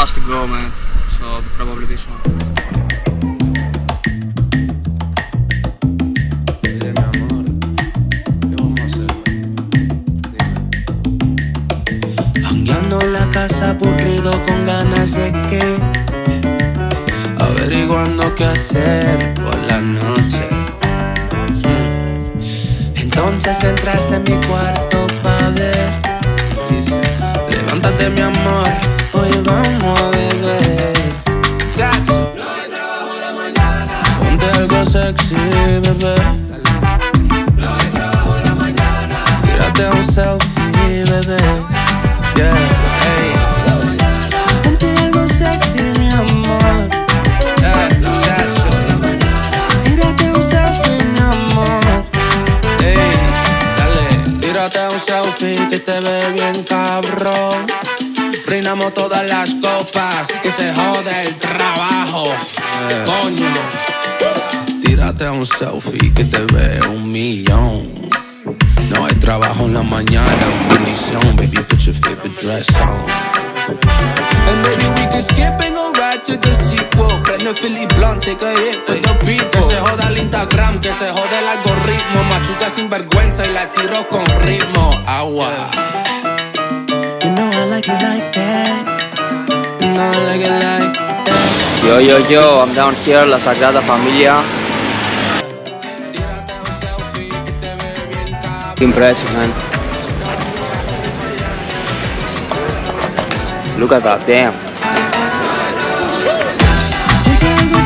has to go, man. So probably this one. Jangueando en la casa aburrido con ganas de que, averiguando qué hacer por la noche. Entonces entras en mi cuarto pa' ver. Levántate mi amor, hoy vamos a beber. No hay trabajo en la mañana. Ponte algo sexy, bebé. No hay trabajo en la mañana. Tírate un selfie, bebé. Yeah, hey. Ponte algo sexy, mi amor. Tírate un selfie, mi amor. Hey, dale, tírate un selfie que te ve bien cabrón. Brindamos todas las copas, que se jode el trabajo. Coño, tírate un selfie que te ve 1.000.000. No hay trabajo en la mañana, bendición. Baby, put your favorite dress on. And maybe we can skip and go right to the sequel. Prende Philly Blunt, take a hit for the people. Que se joda el Instagram, que se jode el algoritmo. Machuca sin vergüenza y la tiro con ritmo. Agua. You know I like it like that. You know I like it like that. Yo, yo, yo, I'm down here, La Sagrada Familia. Impressive, man. Look at that, damn.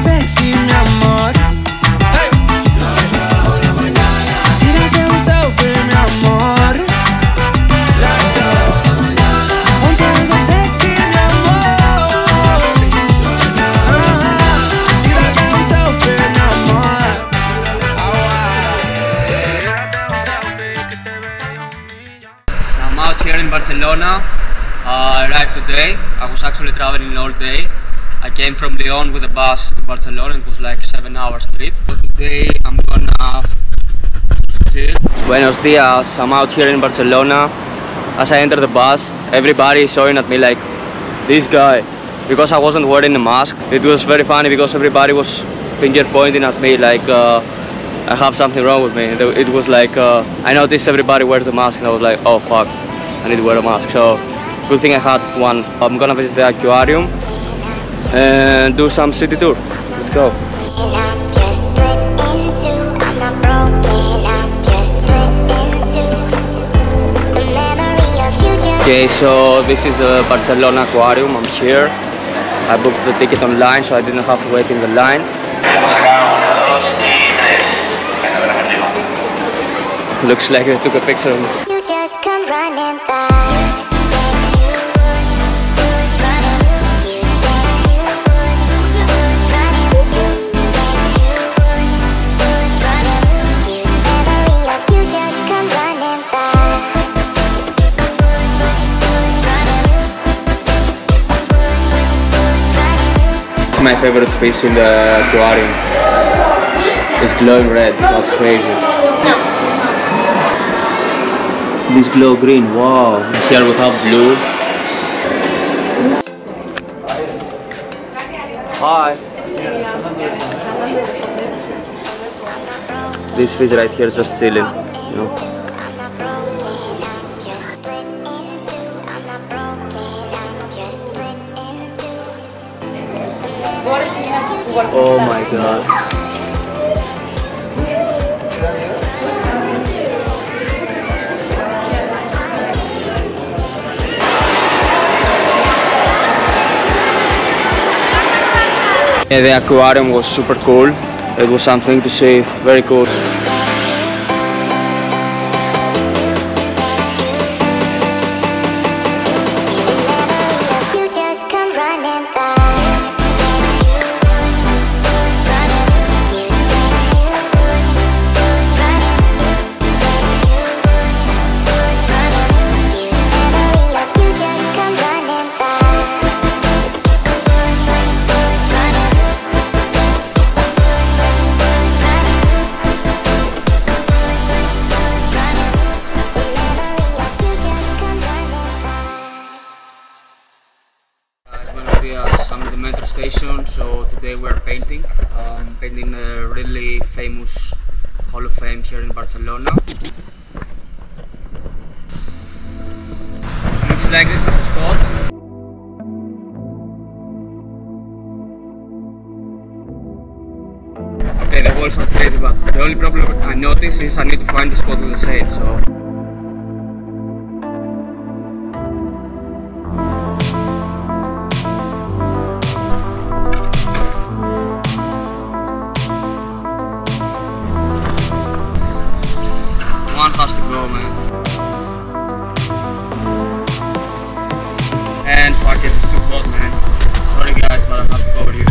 Sexy, mi amor. Hey. Tírate un selfie, mi amor. Ponte algo sexy, mi amor. Tírate un selfie, mi amor. I'm out here in Barcelona. I arrived today. I was actually traveling all day. I came from Lyon with a bus to Barcelona. It was like 7 hours trip. So today I'm gonna chill. Buenos dias. I'm out here in Barcelona. As I enter the bus, everybody is showing at me like, this guy. Because I wasn't wearing a mask. It was very funny because everybody was finger pointing at me like I have something wrong with me. It was like I noticed everybody wears a mask and I was like, oh fuck, I need to wear a mask. So good thing I had one. I'm gonna visit the aquarium and do some city tour. Let's go. Okay, so this is a Barcelona aquarium. I'm here. I booked the ticket online, so I didn't have to wait in the line. Looks like I took a picture of me. You just come running by. My favorite fish in the aquarium is glowing red. That's crazy. This glow green, wow. Here we have blue. Hi. This fish right here just chilling, you know. Oh my god. Yeah, the aquarium was super cool. It was something to see, very cool. painting. Painting a really famous Hall of Fame here in Barcelona. Looks like this is the spot. Okay, the walls are crazy, but the only problem I noticed is I need to find the spot with the shade, so... One has to go, man. And fuck it, it's too hot, man. Sorry guys, but I have to cover you.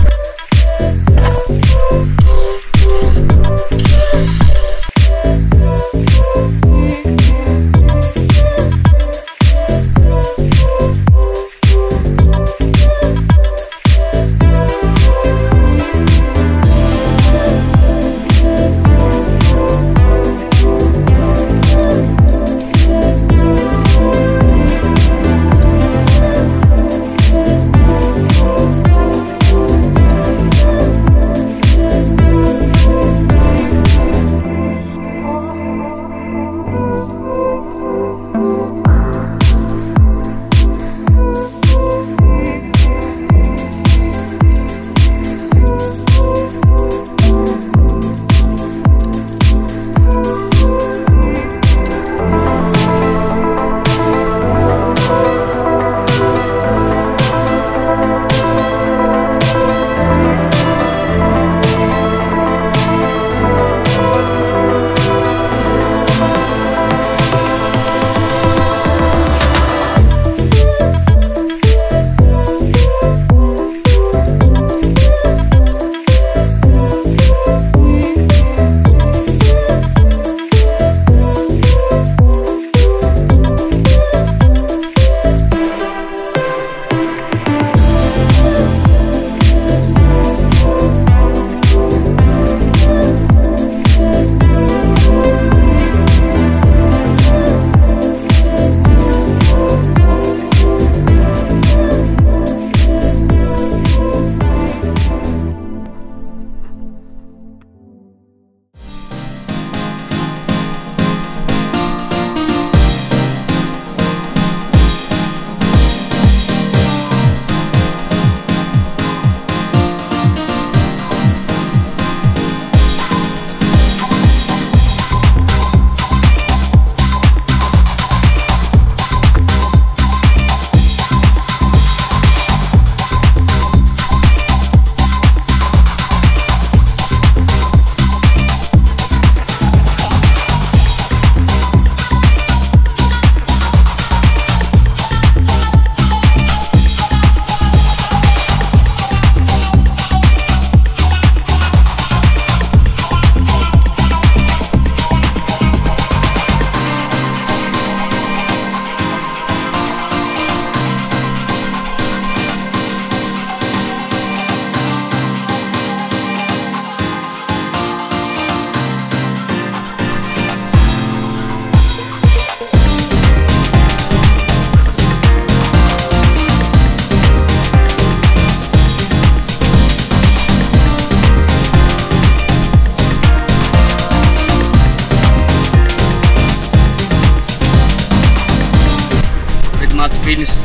Finished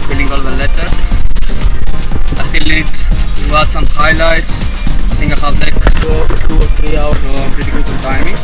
filling all the letter. I still need to add some highlights. I think I have like 2 or 3 hours, so I'm pretty good on timing.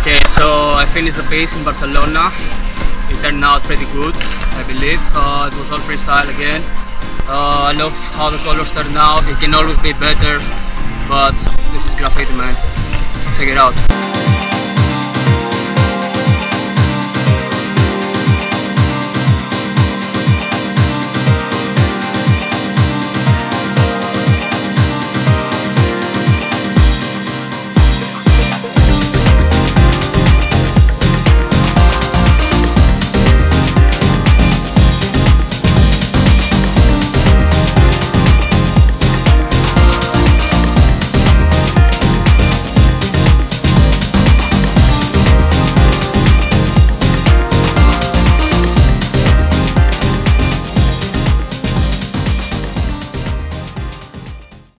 Okay, so I finished the piece in Barcelona. It turned out pretty good, I believe. It was all freestyle again. I love how the colors turned out. It can always be better, but this is graffiti, man. Check it out.